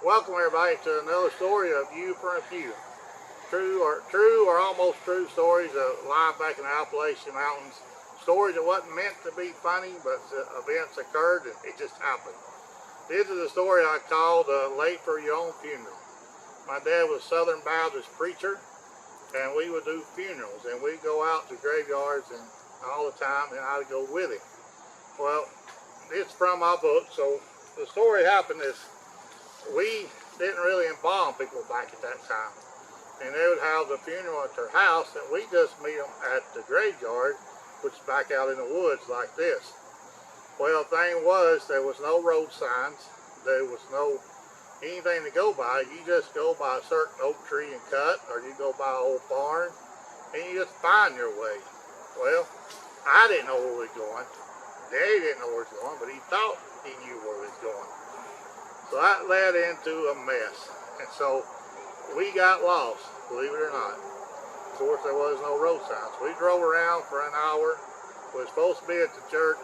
Welcome everybody to another story of You for a Few. True or almost true stories of life back in the Appalachian Mountains. Stories that wasn't meant to be funny, but events occurred and it just happened. This is a story I called Late for Your Own Funeral. My dad was a Southern Baptist preacher, and we would do funerals, and we'd go out to graveyards and all the time, and I'd go with him. Well, it's from my book, so the story happened is we didn't really embalm people back at that time, and they would have the funeral at their house, and we just meet them at the graveyard, which is back out in the woods like this. Well, the thing was, there was no road signs, there was no anything to go by. You just go by a certain oak tree and cut, or you go by an old barn, and you just find your way. Well, I didn't know where we was going. Daddy didn't know where he was going, but he thought he knew where he was going. So that led into a mess. And so we got lost, believe it or not. Of course, there was no road signs. We drove around for an hour. We were supposed to be at the church.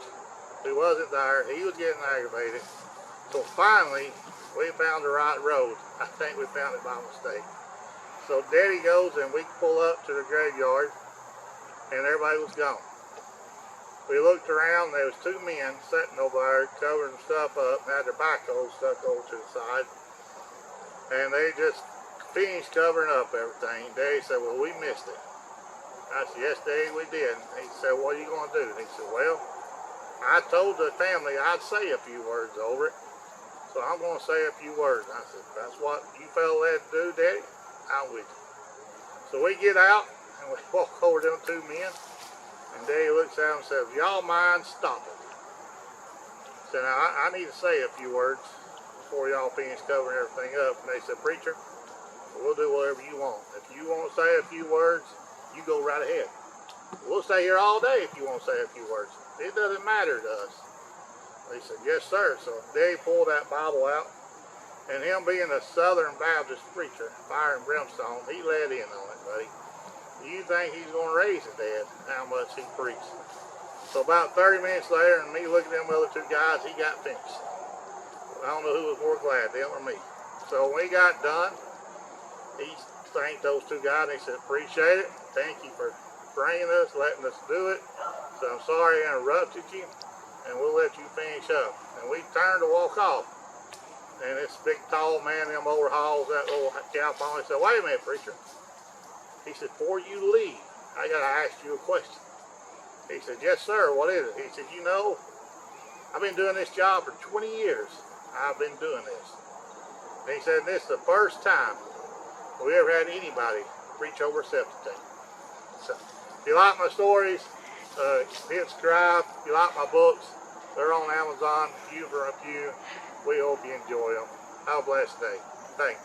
He wasn't there. He was getting aggravated. So finally, we found the right road. I think we found it by mistake. So Daddy goes and we pull up to the graveyard, and everybody was gone. We looked around, there was two men sitting over there covering stuff up, and had their backhoes stuck over to the side. And they just finished covering up everything. Daddy said, well, we missed it. I said, yes, Daddy, we did. He said, what are you going to do? And he said, well, I told the family I'd say a few words over it, so I'm going to say a few words. I said, that's what you felt led to do, Daddy? I'm with you. So we get out, and we walk over to them two men. And Daddy looks at him and says, y'all mind stopping? So now I need to say a few words before y'all finish covering everything up. And they said, preacher, we'll do whatever you want. If you want to say a few words, you go right ahead. We'll stay here all day if you want to say a few words. It doesn't matter to us. They said, yes, sir. So Daddy pulled that Bible out. And him being a Southern Baptist preacher, fire and brimstone, he let in on it, buddy. You think he's going to raise his dad, how much he preached. So about 30 minutes later, and me looking at them other two guys, he got finished. I don't know who was more glad, them or me. So when he got done, he thanked those two guys, and he said, appreciate it. Thank you for bringing us, letting us do it. So I'm sorry I interrupted you, and we'll let you finish up. And we turned to walk off. And this big, tall man, them overhauls that little cap on. He said, wait a minute, preacher. He said, before you leave, I got to ask you a question. He said, yes, sir, what is it? He said, you know, I've been doing this job for 20 years. I've been doing this. And he said, this is the first time we ever had anybody preach over septic. So, if you like my stories, hit subscribe. If you like my books, they're on Amazon, You for a Few. We hope you enjoy them. Have a blessed day. Thanks.